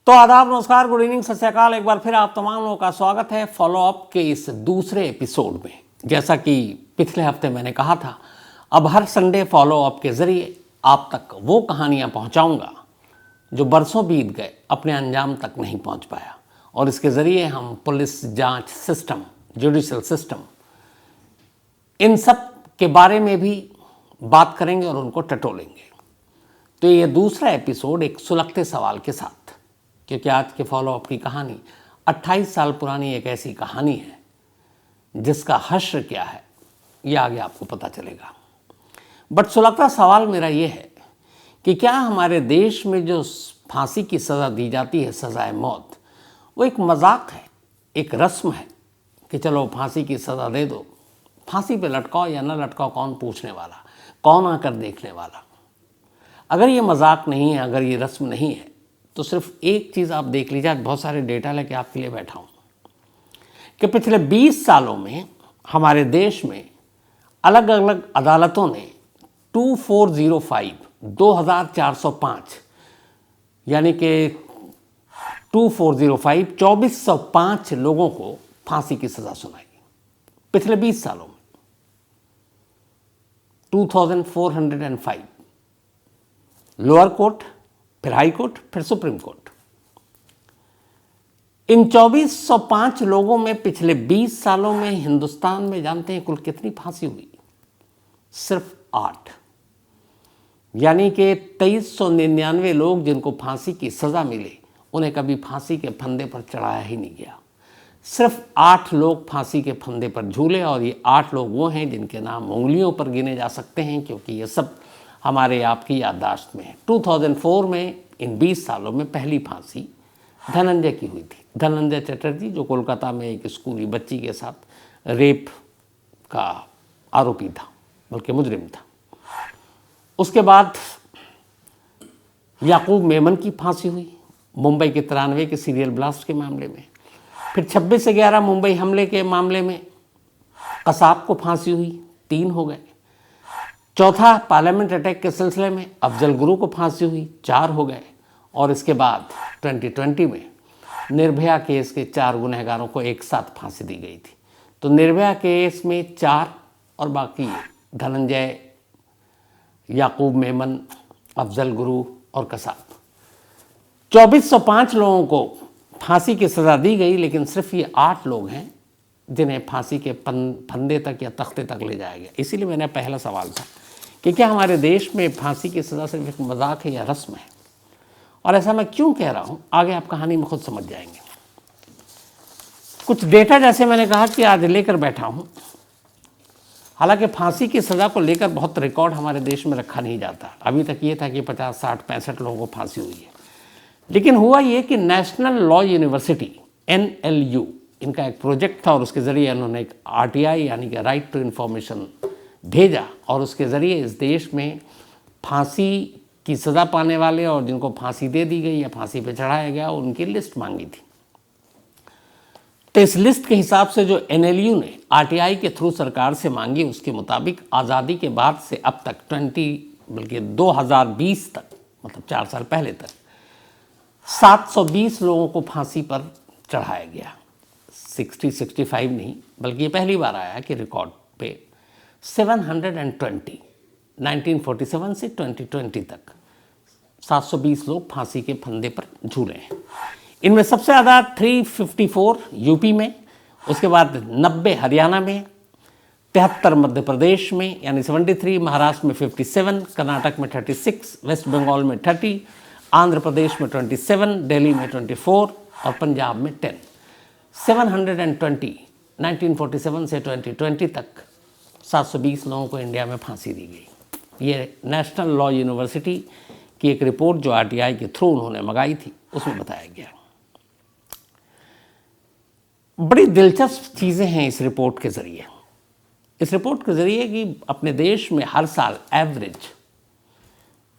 तो आदाब, नमस्कार, गुड इवनिंग, सत श्री अकाल। एक बार फिर आप तमाम लोगों का स्वागत है फॉलोअप के इस दूसरे एपिसोड में। जैसा कि पिछले हफ्ते मैंने कहा था, अब हर संडे फॉलोअप के ज़रिए आप तक वो कहानियाँ पहुँचाऊँगा जो बरसों बीत गए अपने अंजाम तक नहीं पहुँच पाया, और इसके ज़रिए हम पुलिस जांच सिस्टम, जुडिशल सिस्टम, इन सब के बारे में भी बात करेंगे और उनको टटोलेंगे। तो ये दूसरा एपिसोड एक सुलगते सवाल के साथ, क्योंकि आज के फॉलोअप की कहानी 28 साल पुरानी एक ऐसी कहानी है जिसका हश्र क्या है ये आगे आपको पता चलेगा। बट सुलगता सवाल मेरा ये है कि क्या हमारे देश में जो फांसी की सज़ा दी जाती है, सज़ाए मौत, वो एक मजाक है, एक रस्म है कि चलो फांसी की सज़ा दे दो, फांसी पे लटकाओ या ना लटकाओ, कौन पूछने वाला, कौन आकर देखने वाला। अगर ये मजाक नहीं है, अगर ये रस्म नहीं है, तो सिर्फ एक चीज़ आप देख लीजिए। आज बहुत सारे डेटा लेके आपके लिए बैठा हूँ कि पिछले 20 सालों में हमारे देश में अलग अलग अदालतों ने 2405 यानी कि 2405 लोगों को फांसी की सज़ा सुनाई पिछले 20 सालों में। 2405 लोअर कोर्ट, फिर हाई कोर्ट, फिर सुप्रीम कोर्ट। इन 2405 लोगों में पिछले 20 सालों में हिंदुस्तान में जानते हैं कुल कितनी फांसी हुई? सिर्फ 8। यानी कि 2399 लोग जिनको फांसी की सज़ा मिली, उन्हें कभी फांसी के फंदे पर चढ़ाया ही नहीं गया। सिर्फ 8 लोग फांसी के फंदे पर झूले, और ये 8 लोग वो हैं जिनके नाम उंगलियों पर गिने जा सकते हैं, क्योंकि ये सब हमारे आपकी याददाश्त में है। 2004 में इन 20 सालों में पहली फांसी धनंजय की हुई थी। धनंजय चटर्जी, जो कोलकाता में एक स्कूली बच्ची के साथ रेप का आरोपी था, बल्कि मुजरिम था। उसके बाद याकूब मेमन की फांसी हुई मुंबई के 93 के सीरियल ब्लास्ट के मामले में। फिर 26/11 मुंबई हमले के मामले में कसाब को फांसी हुई, 3 हो गए। चौथा पार्लियामेंट अटैक के सिलसिले में अफजल गुरु को फांसी हुई, 4 हो गए। और इसके बाद 2020 में निर्भया केस के 4 गुनहगारों को एक साथ फांसी दी गई थी। तो निर्भया केस में 4 और बाकी धनंजय, याकूब मेमन, अफजल गुरु और कसाब, 2405 लोगों को फांसी की सज़ा दी गई। लेकिन सिर्फ ये 8 लोग हैं जिन्हें फांसी के फंदे तक या तख्ते तक ले जाया गया। इसीलिए मैंने पहला सवाल था कि क्या हमारे देश में फांसी की सज़ा सिर्फ एक मजाक है या रस्म है? और ऐसा मैं क्यों कह रहा हूँ, आगे आप कहानी में खुद समझ जाएंगे। कुछ डेटा जैसे मैंने कहा कि आज लेकर बैठा हूँ। हालांकि फांसी की सज़ा को लेकर बहुत रिकॉर्ड हमारे देश में रखा नहीं जाता। अभी तक ये था कि 50, 60, 65 लोगों को फांसी हुई है। लेकिन हुआ ये कि नेशनल लॉ यूनिवर्सिटी NLU, इनका एक प्रोजेक्ट था, और उसके ज़रिए उन्होंने एक RTI यानी कि राइट टू इन्फॉर्मेशन भेजा, और उसके ज़रिए इस देश में फांसी की सज़ा पाने वाले और जिनको फांसी दे दी गई या फांसी पे चढ़ाया गया, उनकी लिस्ट मांगी थी। तो इस लिस्ट के हिसाब से जो NLU ने RTI के थ्रू सरकार से मांगी, उसके मुताबिक आज़ादी के बाद से अब तक 2020 तक, मतलब 4 साल पहले तक 720 लोगों को फांसी पर चढ़ाया गया। 65 नहीं, बल्कि ये पहली बार आया कि रिकॉर्ड पे 720, 1947 से 2020 तक 720 लोग फांसी के फंदे पर झूले हैं। इनमें सबसे ज़्यादा 354 यूपी में, उसके बाद 90 हरियाणा में, 73 मध्य प्रदेश में यानी 73, महाराष्ट्र में 57, कर्नाटक में 36, वेस्ट बंगाल में 30, आंध्र प्रदेश में 27, दिल्ली में 24 और पंजाब में 10। 720 1947 से 2020 तक 720 लोगों को इंडिया में फांसी दी गई। ये नेशनल लॉ यूनिवर्सिटी की एक रिपोर्ट जो RTI के थ्रू उन्होंने मंगाई थी, उसमें बताया गया। बड़ी दिलचस्प चीज़ें हैं इस रिपोर्ट के ज़रिए। इस रिपोर्ट के ज़रिए कि अपने देश में हर साल एवरेज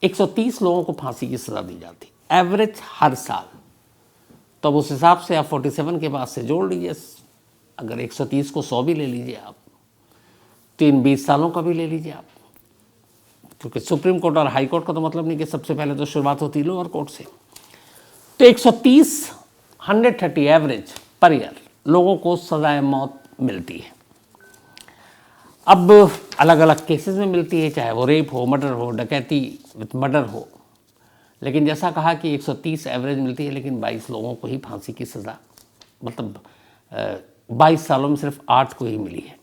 130 लोगों को फांसी की सज़ा दी जाती, एवरेज हर साल। तो अब उस हिसाब से आप 47 के बाद से जोड़ लीजिए, अगर 130 को 100 भी ले लीजिए आप, तो इन 20 सालों का भी ले लीजिए आप, क्योंकि सुप्रीम कोर्ट और हाई कोर्ट का तो मतलब नहीं कि सबसे पहले तो शुरुआत होती लोअर कोर्ट से। तो 130 130 एवरेज पर ईयर लोगों को सजाए मौत मिलती है। अब अलग अलग केसेस में मिलती है, चाहे वो रेप हो, मर्डर हो, डकैती विथ मर्डर हो, लेकिन जैसा कहा कि 130 एवरेज मिलती है, लेकिन 22 लोगों को ही फांसी की सज़ा, मतलब 22 सालों में सिर्फ 8 को ही मिली है।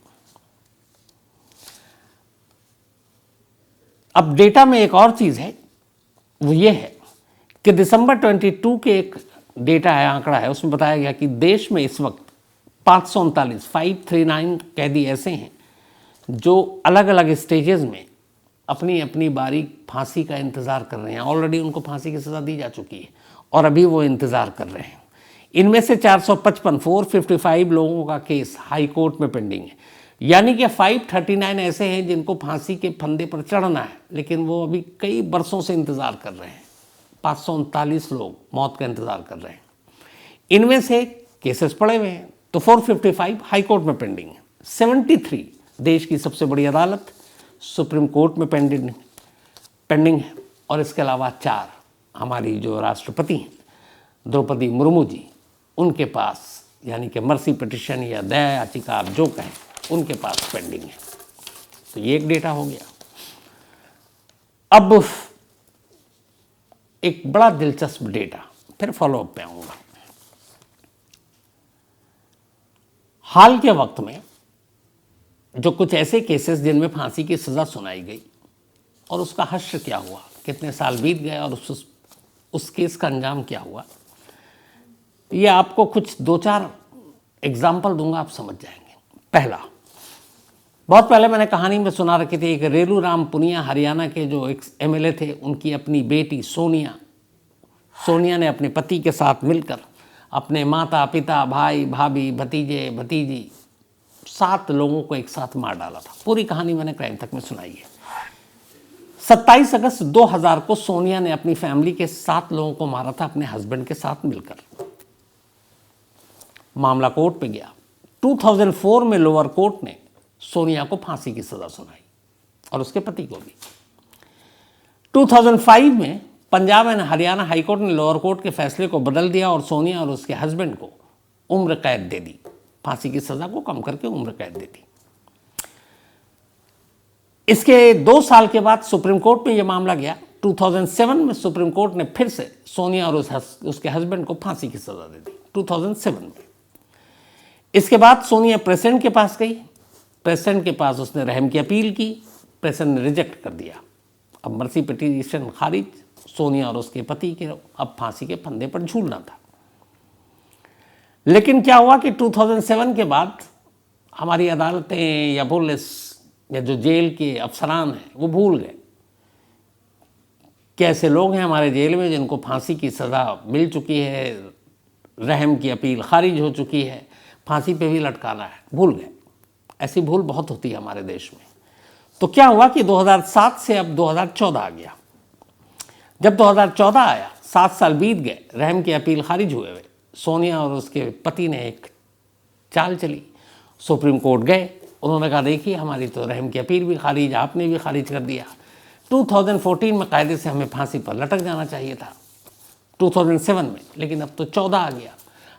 अब डेटा में एक और चीज़ है, वो ये है कि दिसंबर 22 के एक डेटा है, आंकड़ा है, उसमें बताया गया कि देश में इस वक्त 539 कैदी ऐसे हैं जो अलग अलग स्टेजेस में अपनी अपनी बारी फांसी का इंतज़ार कर रहे हैं। ऑलरेडी उनको फांसी की सज़ा दी जा चुकी है और अभी वो इंतज़ार कर रहे हैं। इनमें से 455 लोगों का केस हाई कोर्ट में पेंडिंग है, यानी कि 539 ऐसे हैं जिनको फांसी के फंदे पर चढ़ना है, लेकिन वो अभी कई बरसों से इंतज़ार कर रहे हैं। 539 लोग मौत का इंतज़ार कर रहे हैं। इनमें से केसेस पड़े हुए हैं तो 455 हाई कोर्ट में पेंडिंग है। 73 देश की सबसे बड़ी अदालत सुप्रीम कोर्ट में पेंडिंग है, और इसके अलावा 4 हमारी जो राष्ट्रपति हैं द्रौपदी मुर्मू जी, उनके पास, यानी कि मर्सी पिटिशन या दया याचिका आप जो कहें, उनके पास पेंडिंग है। तो ये एक डेटा हो गया। अब एक बड़ा दिलचस्प डेटा, फिर फॉलोअप पे आऊंगा। हाल के वक्त में जो कुछ ऐसे केसेस जिनमें फांसी की सज़ा सुनाई गई और उसका हश्र क्या हुआ, कितने साल बीत गए और उस केस का अंजाम क्या हुआ, ये आपको कुछ 2-4 एग्जाम्पल दूंगा, आप समझ जाएंगे। पहला, बहुत पहले मैंने कहानी में सुना रखी थी, एक रेलू राम पुनिया हरियाणा के जो एक MLA थे, उनकी अपनी बेटी सोनिया ने अपने पति के साथ मिलकर अपने माता पिता, भाई भाभी, भतीजे भतीजी 7 लोगों को एक साथ मार डाला था। पूरी कहानी मैंने क्राइम तक में सुनाई है। 27 अगस्त 2000 को सोनिया ने अपनी फैमिली के 7 लोगों को मारा था अपने हस्बैंड के साथ मिलकर। मामला कोर्ट पे गया। 2004 में लोअर कोर्ट ने सोनिया को फांसी की सजा सुनाई और उसके पति को भी। 2005 में पंजाब एंड हरियाणा हाईकोर्ट ने लोअर कोर्ट के फैसले को बदल दिया और सोनिया और उसके हस्बैंड को उम्र कैद दे दी, फांसी की सजा को कम करके उम्र कैद दे दी। इसके 2 साल के बाद सुप्रीम कोर्ट में यह मामला गया। 2007 में सुप्रीम कोर्ट ने फिर से सोनिया और उसके हस्बैंड को फांसी की सजा दे दी, 2007 में। इसके बाद सोनिया प्रेसिडेंट के पास गई। प्रेसिडेंट के पास उसने रहम की अपील की, प्रेसिडेंट ने रिजेक्ट कर दिया। अब मर्सी पिटीशन खारिज, सोनिया और उसके पति के अब फांसी के फंदे पर झूलना था। लेकिन क्या हुआ कि 2007 के बाद हमारी अदालतें या पुलिस या जो जेल के अफसरान हैं वो भूल गए कि ऐसे लोग हैं हमारे जेल में जिनको फांसी की सज़ा मिल चुकी है, रहम की अपील खारिज हो चुकी है, फांसी पे भी लटकाना है। भूल गए। ऐसी भूल बहुत होती है हमारे देश में। तो क्या हुआ कि 2007 से अब 2014 आ गया। जब 2014 आया, 7 साल बीत गए, रहम की अपील खारिज हुए हुए, सोनिया और उसके पति ने एक चाल चली, सुप्रीम कोर्ट गए। उन्होंने कहा देखिए हमारी तो रहम की अपील भी खारिज, आपने भी खारिज कर दिया। 2014 में कायदे से हमें फांसी पर लटक जाना चाहिए था, 2007 में, लेकिन अब तो 14 आ गया।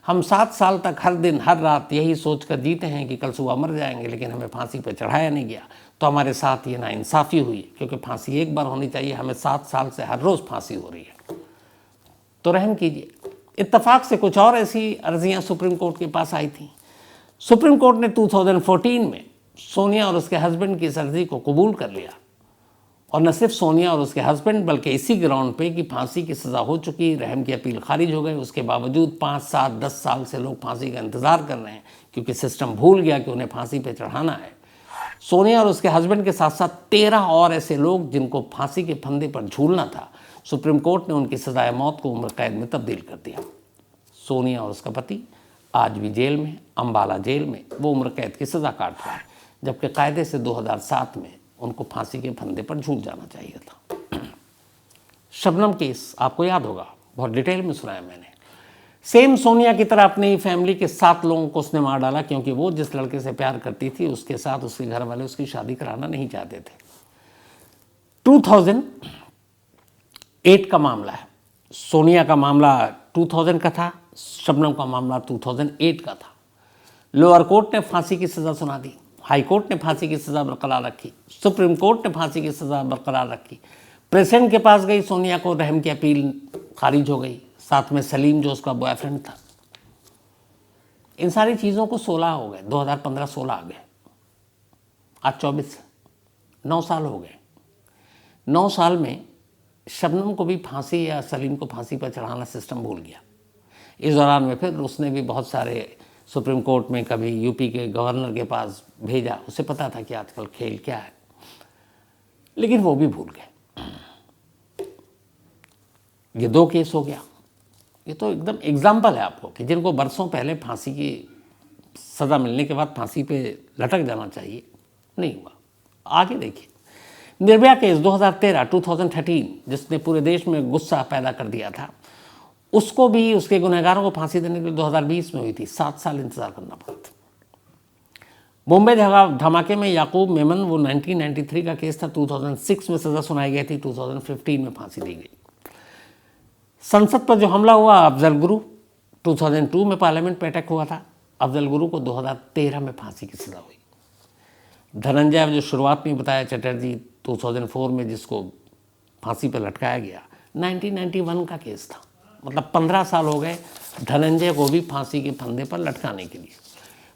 हम 7 साल तक हर दिन हर रात यही सोच कर जीते हैं कि कल सुबह मर जाएंगे, लेकिन हमें फांसी पर चढ़ाया नहीं गया। तो हमारे साथ ये नाइंसाफ़ी हुई, क्योंकि फांसी एक बार होनी चाहिए, हमें 7 साल से हर रोज़ फांसी हो रही है। तो रहम कीजिए। इत्तफाक से कुछ और ऐसी अर्जियां सुप्रीम कोर्ट के पास आई थी। सुप्रीम कोर्ट ने 2014 में सोनिया और उसके हस्बैंड की इस अर्जी को कबूल कर लिया, और न सिर्फ सोनिया और उसके हस्बैंड बल्कि इसी ग्राउंड पे कि फांसी की सज़ा हो चुकी, रहम की अपील खारिज हो गई, उसके बावजूद 5, 7, 10 साल से लोग फांसी का इंतज़ार कर रहे हैं, क्योंकि सिस्टम भूल गया कि उन्हें फांसी पे चढ़ाना है। सोनिया और उसके हस्बैंड के साथ साथ 13 और ऐसे लोग जिनको फांसी के फंदे पर झूलना था, सुप्रीम कोर्ट ने उनकी सजाए मौत को उम्र कैद में तब्दील कर दिया। सोनिया और उसका पति आज भी जेल में, अम्बाला जेल में वो उम्र कैद की सज़ा काट रहा है, जबकि कायदे से 2007 में उनको फांसी के फंदे पर झूल जाना चाहिए था। शबनम केस आपको याद होगा, बहुत डिटेल में सुनाया मैंने। सेम सोनिया की तरह अपनी फैमिली के 7 लोगों को उसने मार डाला, क्योंकि वो जिस लड़के से प्यार करती थी उसके साथ उसके घर वाले उसकी शादी कराना नहीं चाहते थे। 2008 का मामला है। सोनिया का मामला 2000 का था, शबनम का मामला 2008 का था। लोअर कोर्ट ने फांसी की सज़ा सुना दी, हाई कोर्ट ने फांसी की सज़ा बरकरार रखी, सुप्रीम कोर्ट ने फांसी की सज़ा बरकरार रखी। प्रेसिडेंट के पास गई सोनिया को, रहम की अपील खारिज हो गई, साथ में सलीम जो उसका बॉयफ्रेंड था। इन सारी चीज़ों को 16 हो गए, 2015-16 आ गए, आज 24, 9 साल हो गए। 9 साल में शबनम को भी फांसी या सलीम को फांसी पर चढ़ाना सिस्टम भूल गया। इस दौरान में फिर उसने भी बहुत सारे सुप्रीम कोर्ट में, कभी यूपी के गवर्नर के पास भेजा, उसे पता था कि आजकल खेल क्या है, लेकिन वो भी भूल गए। ये 2 केस हो गया। ये तो एकदम एग्जाम्पल है आपको कि जिनको बरसों पहले फांसी की सज़ा मिलने के बाद फांसी पे लटक जाना चाहिए, नहीं हुआ। आगे देखिए, निर्भया केस 2013 जिसने पूरे देश में गुस्सा पैदा कर दिया था, उसको भी उसके गुनहगारों को फांसी देने के लिए 2020 में हुई थी। 7 साल इंतजार करना पड़ा था। मुंबई धमाके में याकूब मेमन, वो 1993 का केस था, 2006 में सज़ा सुनाई गई थी, 2015 में फांसी दी गई। संसद पर जो हमला हुआ अफजल गुरु, 2002 में पार्लियामेंट पे अटैक हुआ था, अफजल गुरु को 2013 में फांसी की सज़ा हुई। धनंजय जो शुरुआत में बताया चटर्जी 2004 में जिसको फांसी पर लटकाया गया, 1991 का केस था, मतलब 15 साल हो गए धनंजय को भी फांसी के फंदे पर लटकाने के लिए।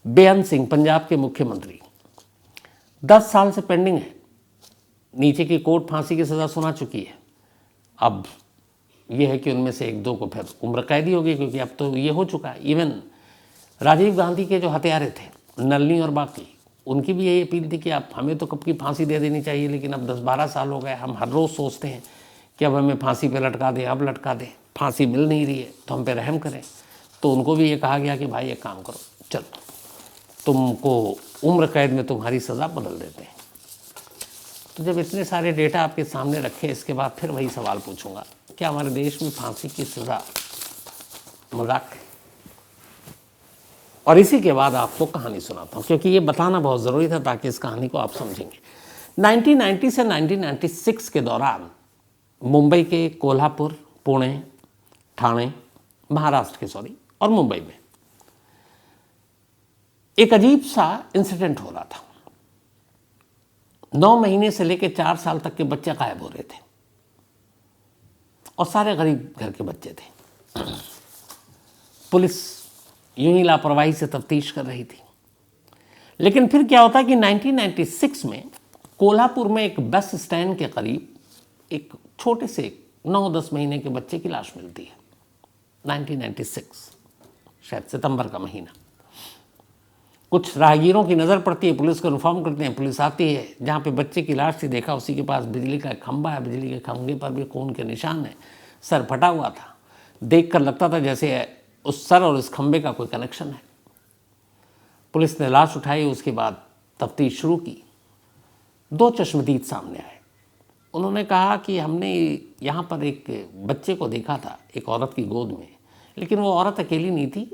बेअंत सिंह पंजाब के मुख्यमंत्री, 10 साल से पेंडिंग है, नीचे की कोर्ट फांसी की सज़ा सुना चुकी है। अब यह है कि उनमें से 1-2 को फिर उम्र कैदी होगी, क्योंकि अब तो ये हो चुका है। इवन राजीव गांधी के जो हत्यारे थे, नलनी और बाकी, उनकी भी यही अपील थी कि आप हमें तो कब की फांसी दे देनी चाहिए, लेकिन अब 10-12 साल हो गए, हम हर रोज़ सोचते हैं कि अब हमें फांसी पे लटका दें, अब लटका दें, फांसी मिल नहीं रही है तो हम पे रहम करें। तो उनको भी ये कहा गया कि भाई एक काम करो, चलो तुमको उम्र कैद में तुम्हारी सज़ा बदल देते हैं। तो जब इतने सारे डेटा आपके सामने रखे, इसके बाद फिर वही सवाल पूछूंगा, क्या हमारे देश में फांसी की सज़ा मजाक है? और इसी के बाद आपको कहानी सुनाता हूँ, क्योंकि ये बताना बहुत ज़रूरी था ताकि इस कहानी को आप समझेंगे। 1990 से 1996 के दौरान मुंबई के कोल्हापुर, पुणे, ठाणे, महाराष्ट्र के और मुंबई में एक अजीब सा इंसिडेंट हो रहा था। 9 महीने से लेकर 4 साल तक के बच्चे गायब हो रहे थे, और सारे गरीब घर के बच्चे थे। पुलिस यूं ही लापरवाही से तफ्तीश कर रही थी। लेकिन फिर क्या होता है कि 1996 में कोल्हापुर में एक बस स्टैंड के करीब एक छोटे से 9-10 महीने के बच्चे की लाश मिलती है। 1996 शायद सितंबर का महीना। कुछ राहगीरों की नज़र पड़ती है, पुलिस को इन्फॉर्म करते हैं, पुलिस आती है। जहाँ पे बच्चे की लाश थी, देखा उसी के पास बिजली का खंभा है, बिजली के खंभे पर भी खून के निशान है, सर फटा हुआ था। देखकर लगता था जैसे उस सर और उस खंभे का कोई कनेक्शन है। पुलिस ने लाश उठाई, उसके बाद तफ्तीश शुरू की। 2 चश्मदीद सामने आए। उन्होंने कहा कि हमने यहाँ पर एक बच्चे को देखा था एक औरत की गोद में, लेकिन वो औरत अकेली नहीं थी,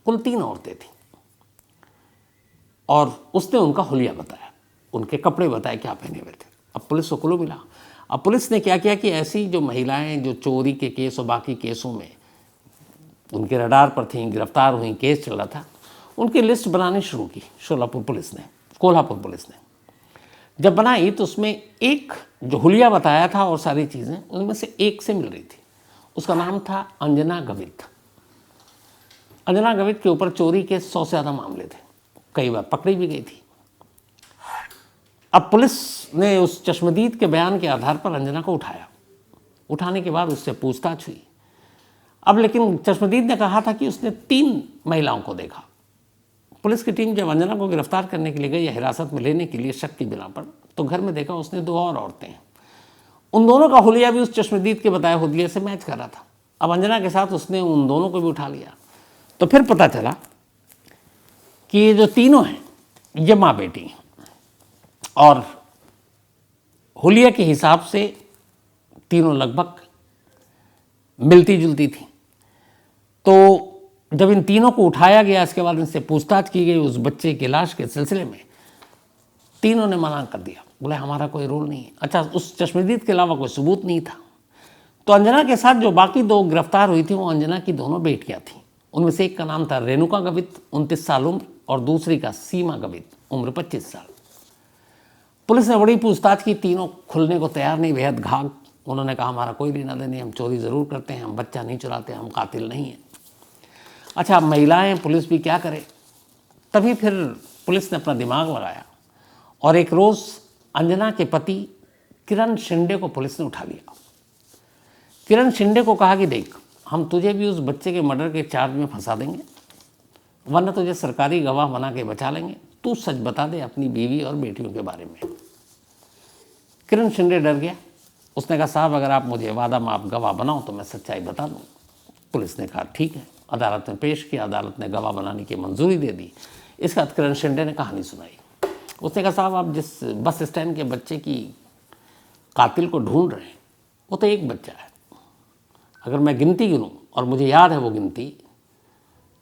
कुल 3 औरतें थीं, और उसने उनका हुलिया बताया, उनके कपड़े बताए क्या पहने हुए थे। अब पुलिस को क्लू मिला। अब पुलिस ने क्या किया कि ऐसी जो महिलाएं जो चोरी के केस और बाकी केसों में उनके रडार पर थीं, गिरफ्तार हुई, केस चल रहा था, उनकी लिस्ट बनानी शुरू की कोल्हापुर पुलिस ने। जब बनाई तो उसमें एक जो हुलिया बताया था और सारी चीज़ें, उनमें से एक से मिल रही थी। उसका नाम था अंजना गवित। अंजना गवित के ऊपर चोरी के 100 से ज़्यादा मामले थे, कई बार पकड़ी भी गई थी। अब पुलिस ने उस चश्मदीद के बयान के आधार पर अंजना को उठाया। उठाने के बाद उससे पूछताछ हुई। अब लेकिन चश्मदीद ने कहा था कि उसने 3 महिलाओं को देखा। पुलिस की टीम जब अंजना को गिरफ्तार करने के लिए गई या हिरासत में लेने के लिए शक की बिना पर, तो घर में देखा उसने 2 और औरतें हैं। उन दोनों का हुलिया भी उस चश्मदीद के बताए हुलिये से मैच कर रहा था। अब अंजना के साथ उसने उन दोनों को भी उठा लिया। तो फिर पता चला कि ये जो तीनों हैं ये माँ बेटी हैं, और हुलिया के हिसाब से तीनों लगभग मिलती जुलती थी। तो जब इन तीनों को उठाया गया, इसके बाद इनसे पूछताछ की गई उस बच्चे की लाश के सिलसिले में, तीनों ने मना कर दिया, बोले हमारा कोई रोल नहीं है। अच्छा, उस चश्मदीद के अलावा कोई सबूत नहीं था। तो अंजना के साथ जो बाकी 2 गिरफ्तार हुई थी वो अंजना की दोनों बेटियां थीं। उनमें से एक का नाम था रेणुका गवित, 29 साल उम्र, और दूसरी का सीमा गवित, उम्र 25 साल। पुलिस ने बड़ी पूछताछ की, तीनों खुलने को तैयार नहीं, बेहद घाघ। उन्होंने कहा हमारा कोई लेना देना नहीं, हम चोरी ज़रूर करते हैं, हम बच्चा नहीं चुराते, हम कातिल नहीं हैं। अच्छा, महिलाएं, पुलिस भी क्या करे। तभी फिर पुलिस ने अपना दिमाग लगाया और एक रोज़ अंजना के पति किरण शिंदे को पुलिस ने उठा लिया। किरण शिंदे को कहा कि देख, हम तुझे भी उस बच्चे के मर्डर के चार्ज में फंसा देंगे, वरना तुझे सरकारी गवाह बना के बचा लेंगे, तू सच बता दे अपनी बीवी और बेटियों के बारे में। किरण शिंदे डर गया। उसने कहा साहब, अगर आप मुझे वादा माफ गवाह बनाओ तो मैं सच्चाई बता दूँ। पुलिस ने कहा ठीक है। अदालत में पेश किया, अदालत ने गवाह बनाने की मंजूरी दे दी। इसके बाद किरण शिंदे ने कहानी सुनाई। उसने कहा साहब, आप जिस बस स्टैंड के बच्चे की कातिल को ढूंढ रहे हैं वो तो एक बच्चा है। अगर मैं गिनती गिनूँ, और मुझे याद है वो गिनती,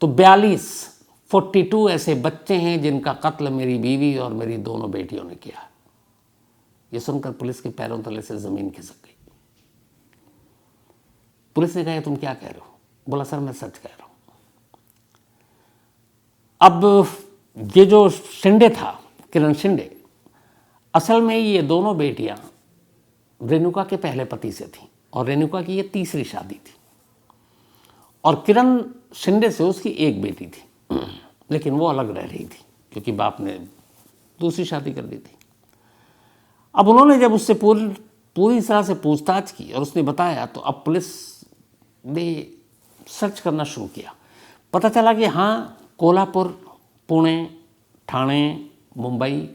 तो 42 ऐसे बच्चे हैं जिनका कत्ल मेरी बीवी और मेरी दोनों बेटियों ने किया। ये सुनकर पुलिस के पैरों तले से ज़मीन खिसक गई। पुलिस ने कहा तुम क्या कह रहे हो? बोला सर मैं सच कह रहा हूँ। अब ये जो शिंदे था, किरण शिंदे, असल में ये दोनों बेटियां रेणुका के पहले पति से थीं और रेणुका की ये तीसरी शादी थी, और किरण शिंदे से उसकी एक बेटी थी, लेकिन वो अलग रह रही थी क्योंकि बाप ने दूसरी शादी कर दी थी। अब उन्होंने जब उससे पूरी तरह से पूछताछ की और उसने बताया, तो अब पुलिस ने सर्च करना शुरू किया। पता चला कि हाँ, कोल्हापुर, पुणे, ठाणे, मुंबई,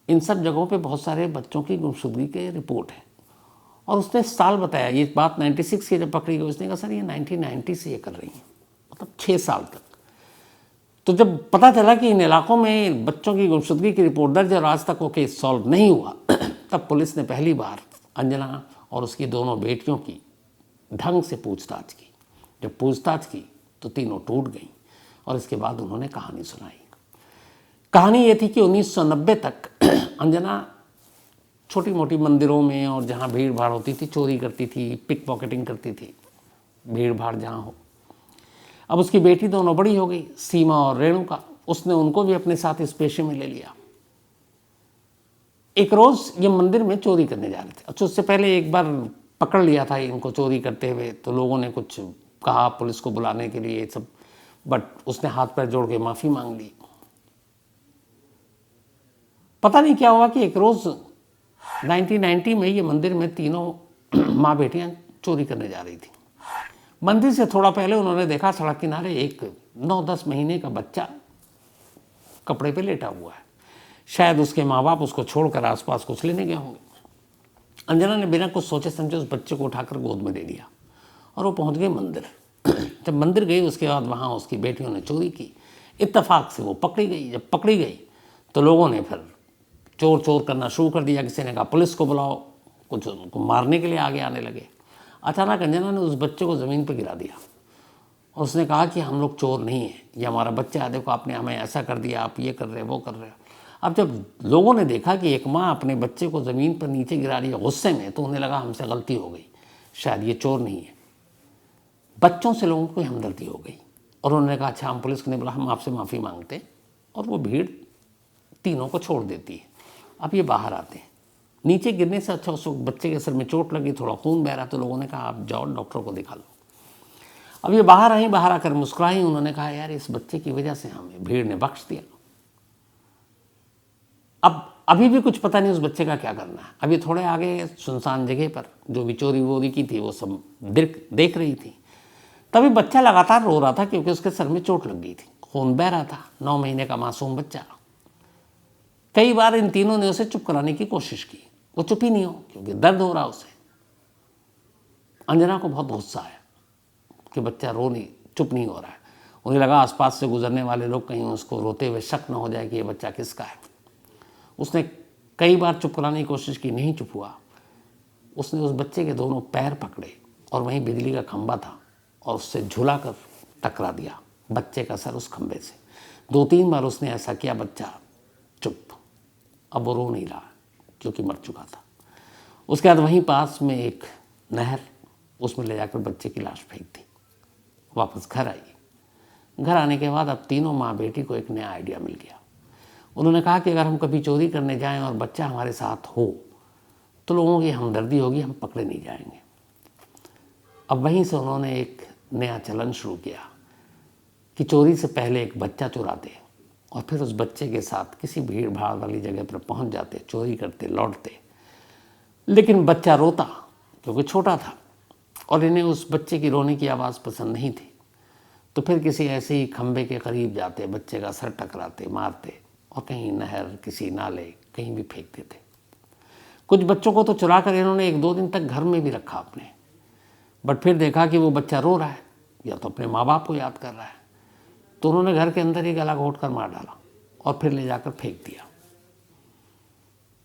इन सब जगहों पे बहुत सारे बच्चों की गुमशुदगी के रिपोर्ट है। और उसने साल बताया, ये बात 96 की जब पकड़ी गई, उसने कहा सर ये 1990 से ये कर रही हैं, मतलब 6 साल तक। तो जब पता चला कि इन इलाकों में बच्चों की गुमशुदगी की रिपोर्ट दर्ज है और आज तक वो केस सॉल्व नहीं हुआ, तब पुलिस ने पहली बार अंजना और उसकी दोनों बेटियों की ढंग से पूछताछ की। जब पूछताछ की तो तीनों टूट गईं और इसके बाद उन्होंने कहानी सुनाई। कहानी ये थी कि 1990 तक अंजना छोटी मोटी मंदिरों में और जहाँ भीड़ भाड़ होती थी चोरी करती थी, पिक पॉकेटिंग करती थी, भीड़ भाड़ जहाँ हो। अब उसकी बेटी दोनों बड़ी हो गई, सीमा और रेणुका, उसने उनको भी अपने साथ इस पेशे में ले लिया। एक रोज़ ये मंदिर में चोरी करने जा रहे थे। अच्छा, उससे पहले एक बार पकड़ लिया था इनको चोरी करते हुए, तो लोगों ने कुछ कहा पुलिस को बुलाने के लिए सब, बट उसने हाथ पैर जोड़ के माफ़ी मांग ली। पता नहीं क्या हुआ कि एक रोज़ 1990 में ये मंदिर में तीनों माँ बेटियां चोरी करने जा रही थी। मंदिर से थोड़ा पहले उन्होंने देखा सड़क किनारे एक 9-10 महीने का बच्चा कपड़े पे लेटा हुआ है। शायद उसके माँ बाप उसको छोड़कर आसपास कुछ लेने गए होंगे। अंजना ने बिना कुछ सोचे समझे उस बच्चे को उठाकर गोद में ले लिया और वो पहुंच गए मंदिर। जब मंदिर गई उसके बाद वहाँ उसकी बेटियों ने चोरी की। इत्तेफाक से वो पकड़ी गई। जब पकड़ी गई तो लोगों ने फिर चोर चोर करना शुरू कर दिया। किसी ने कहा पुलिस को बुलाओ, कुछ उनको मारने के लिए आगे आने लगे। अचानक अंजना ने उस बच्चे को ज़मीन पर गिरा दिया और उसने कहा कि हम लोग चोर नहीं हैं, ये हमारा बच्चा है, देखो आपने हमें ऐसा कर दिया, आप ये कर रहे हो वो कर रहे हो। अब जब लोगों ने देखा कि एक माँ अपने बच्चे को ज़मीन पर नीचे गिरा रही है गुस्से में, तो उन्हें लगा हमसे गलती हो गई, शायद ये चोर नहीं है। बच्चों से लोगों को हमदर्दी हो गई और उन्होंने कहा अच्छा हम पुलिस को नहीं बोला, हम आपसे माफ़ी मांगते, और वो भीड़ तीनों को छोड़ देती है। अब ये बाहर आते हैं। नीचे गिरने से अच्छा उस बच्चे के सिर में चोट लगी, थोड़ा खून बह रहा, तो लोगों ने कहा आप जाओ डॉक्टर को दिखा लो। अब ये बाहर आई, बाहर आकर मुस्कुराई। उन्होंने कहा यार इस बच्चे की वजह से हमें भीड़ ने बख्श दिया। अब अभी भी कुछ पता नहीं उस बच्चे का क्या करना है। अभी थोड़े आगे सुनसान जगह पर जो भी चोरी वोरी की थी वो सब देख रही थी। तभी बच्चा लगातार रो रहा था क्योंकि उसके सर में चोट लग गई थी, खून बह रहा था। 9 महीने का मासूम बच्चा। कई बार इन तीनों ने उसे चुप कराने की कोशिश की, वो चुप ही नहीं हो क्योंकि दर्द हो रहा उसे। अंजना को बहुत गुस्सा आया कि बच्चा चुप नहीं हो रहा है। उन्हें लगा आसपास से गुजरने वाले लोग कहीं उसको रोते हुए शक न हो जाए कि ये बच्चा किसका है। उसने कई बार चुप कराने की कोशिश की, नहीं चुप हुआ। उसने उस बच्चे के दोनों पैर पकड़े और वहीं बिजली का खंभा था और उससे झुला कर टकरा दिया बच्चे का सर उस खंभे से। 2-3 बार उसने ऐसा किया, बच्चा चुप। अब वो रो नहीं रहा क्योंकि मर चुका था। उसके बाद वहीं पास में एक नहर, उसमें ले जाकर बच्चे की लाश फेंक दी। वापस घर आई। घर आने के बाद अब तीनों माँ बेटी को एक नया आइडिया मिल गया। उन्होंने कहा कि अगर हम कभी चोरी करने जाएं और बच्चा हमारे साथ हो तो लोगों की हमदर्दी होगी, हम पकड़े नहीं जाएंगे। अब वहीं से उन्होंने एक नया चलन शुरू किया कि चोरी से पहले एक बच्चा चुराते और फिर उस बच्चे के साथ किसी भीड़ भाड़ वाली जगह पर पहुंच जाते, चोरी करते, लौटते। लेकिन बच्चा रोता क्योंकि छोटा था और इन्हें उस बच्चे की रोने की आवाज़ पसंद नहीं थी। तो फिर किसी ऐसे ही खंभे के करीब जाते, बच्चे का सर टकराते, मारते और कहीं नहर, किसी नाले, कहीं भी फेंक देते। कुछ बच्चों को तो चुरा कर इन्होंने 1-2 दिन तक घर में भी रखा अपने, बट फिर देखा कि वो बच्चा रो रहा है या तो अपने माँ बाप को याद कर रहा है, तो उन्होंने घर के अंदर ही गला घोंट कर मार डाला और फिर ले जाकर फेंक दिया।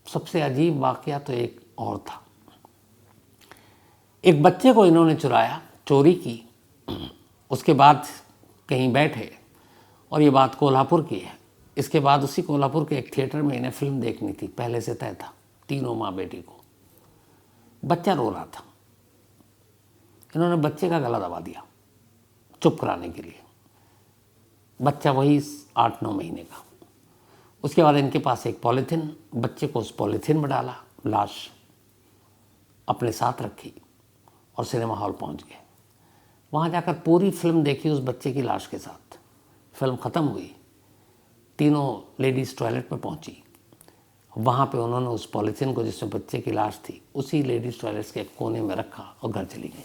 सबसे अजीब वाकया तो एक और था। एक बच्चे को इन्होंने चुराया, चोरी की, उसके बाद कहीं बैठे, और ये बात कोल्हापुर की है। इसके बाद उसी कोल्हापुर के एक थिएटर में इन्हें फिल्म देखनी थी, पहले से तय था, तीनों माँ बेटी को। बच्चा रो रहा था, इन्होंने बच्चे का गला दबा दिया चुप कराने के लिए। बच्चा वही 8-9 महीने का। उसके बाद इनके पास एक पॉलीथिन, बच्चे को उस पॉलीथिन में डाला, लाश अपने साथ रखी और सिनेमा हॉल पहुंच गए। वहाँ जाकर पूरी फिल्म देखी उस बच्चे की लाश के साथ। फिल्म ख़त्म हुई, तीनों लेडीज़ टॉयलेट में पहुंची। वहाँ पे उन्होंने उस पॉलीथिन को जिसमें बच्चे की लाश थी उसी लेडीज़ टॉयलेट्स के कोने में रखा और घर चली गई।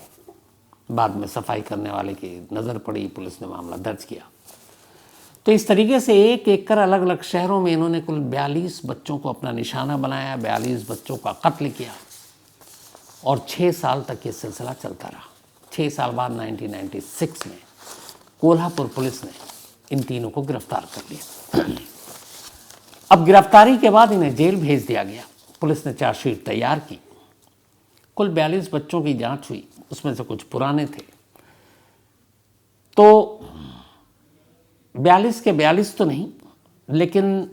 बाद में सफाई करने वाले की नज़र पड़ी, पुलिस ने मामला दर्ज किया। तो इस तरीके से एक एक कर अलग अलग शहरों में इन्होंने कुल 42 बच्चों को अपना निशाना बनाया, 42 बच्चों का कत्ल किया और 6 साल तक ये सिलसिला चलता रहा। 6 साल बाद 1996 में कोल्हापुर पुलिस ने इन तीनों को गिरफ्तार कर लिया। अब गिरफ्तारी के बाद इन्हें जेल भेज दिया गया। पुलिस ने चार्जशीट तैयार की। कुल 42 बच्चों की जांच हुई, उसमें से कुछ पुराने थे। तो 42 के 42 तो नहीं, लेकिन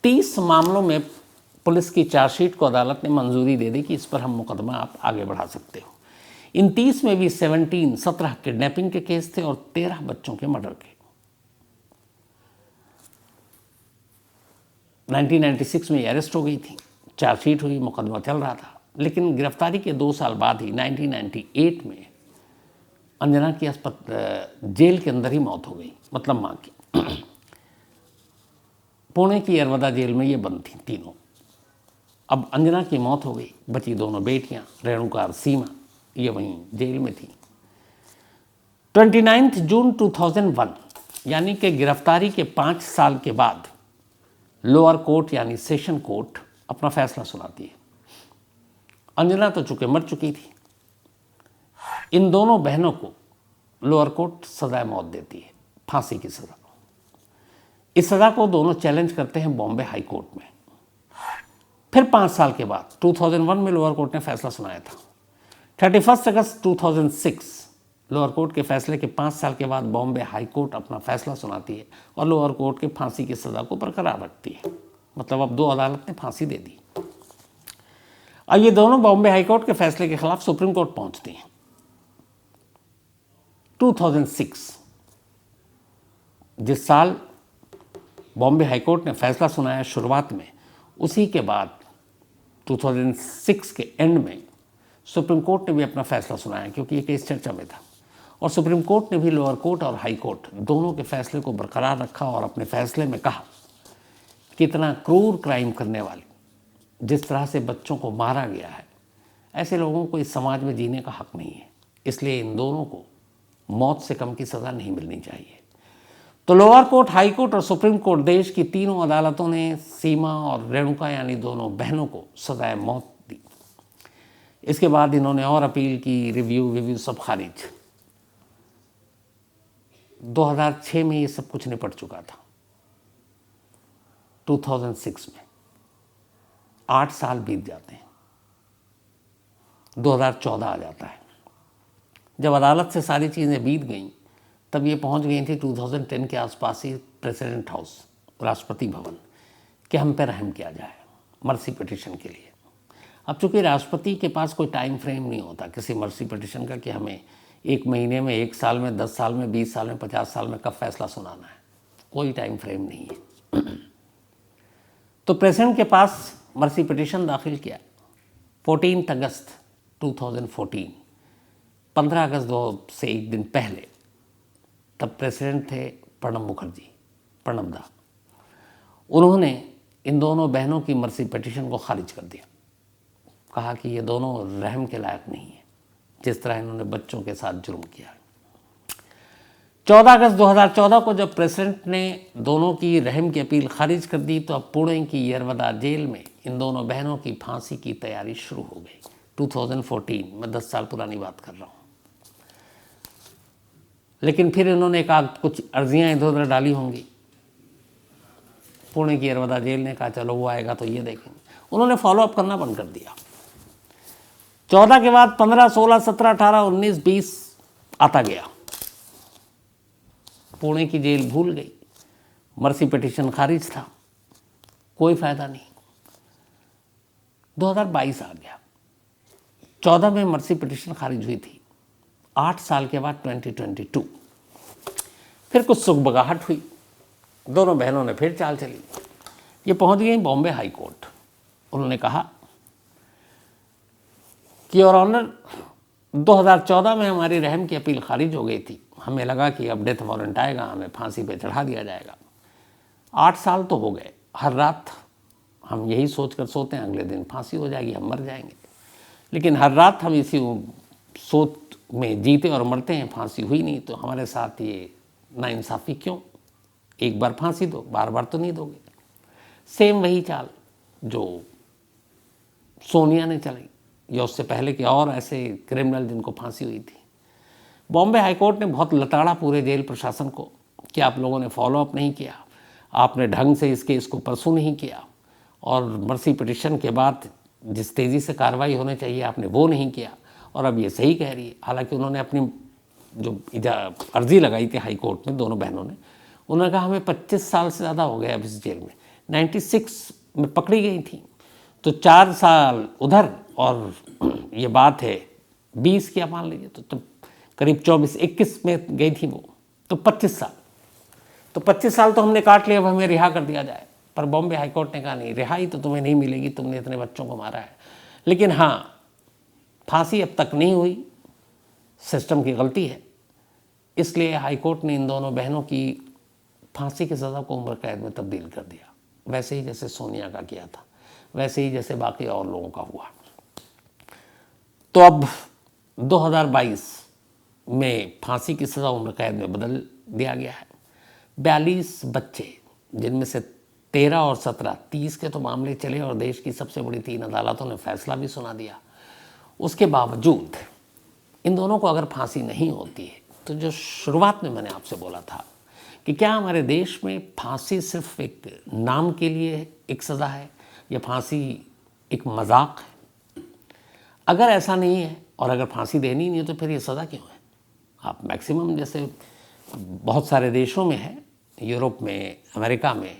30 मामलों में पुलिस की चार्जशीट को अदालत ने मंजूरी दे दी कि इस पर हम मुकदमा आप आगे बढ़ा सकते हो। इन 30 में भी 17 किडनैपिंग के केस थे और 13 बच्चों के मर्डर के। 1996 में अरेस्ट हो गई थी, चार्जशीट हुई, मुकदमा चल रहा था। लेकिन गिरफ्तारी के 2 साल बाद ही 1998 में अंजना की जेल के अंदर ही मौत हो गई, मतलब माँ की। पुणे की यरवदा जेल में ये बंद थी तीनों। अब अंजना की मौत हो गई, बची दोनों बेटियां रेणुका और सीमा, ये वहीं जेल में थी। 29 जून 2001 यानी कि गिरफ्तारी के 5 साल के बाद लोअर कोर्ट यानी सेशन कोर्ट अपना फैसला सुनाती है। अंजना तो चूंकि मर चुकी थी, इन दोनों बहनों को लोअर कोर्ट सजाए मौत देती है, फांसी की सजा। इस सजा को दोनों चैलेंज करते हैं बॉम्बे हाई कोर्ट में। फिर 5 साल के बाद 2001 में लोअर कोर्ट ने फैसला सुनाया था। 31 अगस्त 2006 लोअर कोर्ट के फैसले के 5 साल के बाद बॉम्बे हाई कोर्ट अपना फैसला सुनाती है और लोअर कोर्ट के फांसी की सजा को बरकरार रखती है। मतलब अब 2 अदालत ने फांसी दे दी। अब ये दोनों बॉम्बे हाई कोर्ट के फैसले के खिलाफ सुप्रीम कोर्ट पहुंचती हैं। 2006 जिस साल बॉम्बे हाई कोर्ट ने फैसला सुनाया शुरुआत में, उसी के बाद 2006 के एंड में सुप्रीम कोर्ट ने भी अपना फैसला सुनाया, क्योंकि ये केस चर्चा में था। और सुप्रीम कोर्ट ने भी लोअर कोर्ट और हाई कोर्ट दोनों के फैसले को बरकरार रखा और अपने फैसले में कहा कि इतना क्रूर क्राइम करने वाले, जिस तरह से बच्चों को मारा गया है, ऐसे लोगों को इस समाज में जीने का हक नहीं है। इसलिए इन दोनों को मौत से कम की सज़ा नहीं मिलनी चाहिए। तो लोअर कोर्ट, हाई कोर्ट और सुप्रीम कोर्ट, देश की तीनों अदालतों ने सीमा और रेणुका यानी दोनों बहनों को सजाए मौत दी। इसके बाद इन्होंने और अपील की, रिव्यू सब खारिज। 2006 में ये सब कुछ निपट चुका था। 2006 में 8 साल बीत जाते हैं, 2014 आ जाता है। जब अदालत से सारी चीज़ें बीत गईं, तब ये पहुंच गई थी 2010 के आसपास ही प्रेसिडेंट हाउस, राष्ट्रपति भवन, कि हम पे रहम किया जाए मर्सी पिटिशन के लिए। अब चूंकि राष्ट्रपति के पास कोई टाइम फ्रेम नहीं होता किसी मर्सी पिटिशन का कि हमें 1 महीने में, 1 साल में, 10 साल में, 20 साल में, 50 साल में कब फैसला सुनाना है, कोई टाइम फ्रेम नहीं है। तो प्रेसिडेंट के पास मर्सी पिटिशन दाखिल किया 14 अगस्त 2014, 15 अगस्त से एक दिन पहले। तब प्रेसिडेंट थे प्रणब मुखर्जी, प्रणब दा। उन्होंने इन दोनों बहनों की मर्सी पिटिशन को खारिज कर दिया, कहा कि ये दोनों रहम के लायक नहीं है जिस तरह इन्होंने बच्चों के साथ जुर्म किया। 14 अगस्त 2014 को जब प्रेसिडेंट ने दोनों की रहम की अपील खारिज कर दी तो अब पुणे की यरवदा जेल में इन दोनों बहनों की फांसी की तैयारी शुरू हो गई। 2014 में 10 साल पुरानी बात कर रहा हूँ। लेकिन फिर इन्होंने एक आध कुछ अर्जियाँ इधर उधर डाली होंगी। पुणे की यरवदा जेल ने कहा चलो वो आएगा तो ये देखेंगे। उन्होंने फॉलोअप करना बंद कर दिया। 14 के बाद 15, 16, 17, 18, 19, 20 आता गया। पुणे की जेल भूल गई, मर्सी पिटिशन खारिज था, कोई फायदा नहीं। 2022 आ गया, 14 में मर्सी पिटिशन खारिज हुई थी। 8 साल के बाद 2022 फिर कुछ सुगबगाहट हुई, दोनों बहनों ने फिर चाल चली। ये पहुंच गई बॉम्बे हाई कोर्ट। उन्होंने कहा कि योर ऑनर 2014 में हमारी रहम की अपील खारिज हो गई थी। हमें लगा कि अब डेथ वारंट आएगा, हमें फांसी पे चढ़ा दिया जाएगा। 8 साल तो हो गए, हर रात हम यही सोच कर सोते हैं अगले दिन फांसी हो जाएगी, हम मर जाएंगे। लेकिन हर रात हम इसी सोच में जीते और मरते हैं, फांसी हुई नहीं। तो हमारे साथ ये नाइंसाफ़ी क्यों? एक बार फांसी दो, बार बार तो नहीं दोगे। सेम वही चाल जो सोनिया ने चलाई या उससे पहले के और ऐसे क्रिमिनल जिनको फांसी हुई थी। बॉम्बे हाईकोर्ट ने बहुत लताड़ा पूरे जेल प्रशासन को कि आप लोगों ने फॉलोअप नहीं किया, आपने ढंग से इस केस को परसू नहीं किया, और मर्सी पिटिशन के बाद जिस तेज़ी से कार्रवाई होनी चाहिए आपने वो नहीं किया। और अब ये सही कह रही है। हालांकि उन्होंने अपनी जो अर्जी लगाई थी हाई कोर्ट में, दोनों बहनों ने, उन्होंने कहा हमें 25 साल से ज़्यादा हो गया अब इस जेल में। 96 में पकड़ी गई थी तो 4 साल उधर, और ये बात है 20 की, आप मान लीजिए तो करीब 24-21 में गई थी वो, तो 25 साल। तो 25 साल तो हमने काट लिया, अब हमें रिहा कर दिया जाए। पर बॉम्बे हाईकोर्ट ने कहा नहीं, रिहाई तो तुम्हें नहीं मिलेगी, तुमने इतने बच्चों को मारा है। लेकिन हाँ, फांसी अब तक नहीं हुई, सिस्टम की गलती है। इसलिए हाईकोर्ट ने इन दोनों बहनों की फांसी की सज़ा को उम्र कैद में तब्दील कर दिया, वैसे ही जैसे सोनिया का किया था, वैसे ही जैसे बाकी और लोगों का हुआ। तो अब 2022 में फांसी की सज़ा उम्र कैद में बदल दिया गया है। 42 बच्चे, जिनमें से 13 और 17, 30 के तो मामले चले और देश की सबसे बड़ी 3 अदालतों ने फैसला भी सुना दिया। उसके बावजूद इन दोनों को अगर फांसी नहीं होती है तो जो शुरुआत में मैंने आपसे बोला था कि क्या हमारे देश में फांसी सिर्फ एक नाम के लिए एक सज़ा है या फांसी एक मजाक है? अगर ऐसा नहीं है और अगर फांसी देनी नहीं है तो फिर ये सज़ा क्यों है? आप मैक्सिमम जैसे बहुत सारे देशों में है, यूरोप में, अमेरिका में,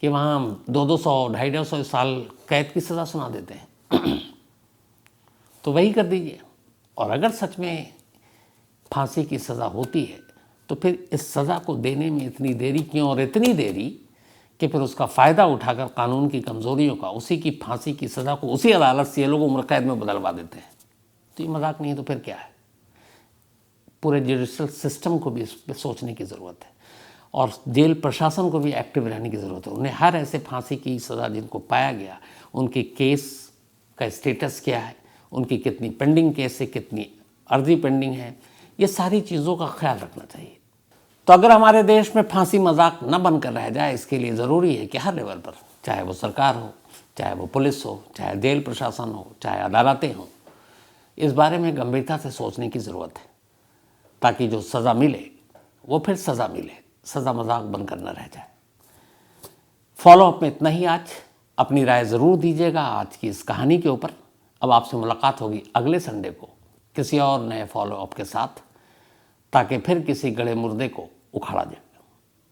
कि वहाँ 200, 250 साल कैद की सज़ा सुना देते हैं। तो वही कर दीजिए। और अगर सच में फांसी की सज़ा होती है तो फिर इस सज़ा को देने में इतनी देरी क्यों? और इतनी देरी कि फिर उसका फ़ायदा उठाकर कानून की कमज़ोरियों का, उसी की फांसी की सज़ा को उसी अदालत से ये लोग उम्र कैद में बदलवा देते हैं। तो ये मजाक नहीं है तो फिर क्या है? पूरे जुडिशल सिस्टम को भी इस पर सोचने की ज़रूरत है और जेल प्रशासन को भी एक्टिव रहने की ज़रूरत है। उन्हें हर ऐसे फांसी की सज़ा जिनको पाया गया, उनके केस का स्टेटस क्या है, उनकी कितनी पेंडिंग केस है, कितनी अर्जी पेंडिंग है, ये सारी चीज़ों का ख्याल रखना चाहिए। तो अगर हमारे देश में फांसी मजाक न बनकर रह जाए, इसके लिए ज़रूरी है कि हर लेवल पर, चाहे वो सरकार हो, चाहे वो पुलिस हो, चाहे जेल प्रशासन हो, चाहे अदालतें हों, इस बारे में गंभीरता से सोचने की ज़रूरत है ताकि जो सज़ा मिले वो फिर सज़ा मिले, सज़ा मजाक बनकर न रह जाए। फॉलोअप में इतना ही आज। अपनी राय ज़रूर दीजिएगा आज की इस कहानी के ऊपर। अब आपसे मुलाकात होगी अगले संडे को किसी और नए फॉलोअप के साथ, ताकि फिर किसी गड़े मुर्दे को उखाड़ा जाए।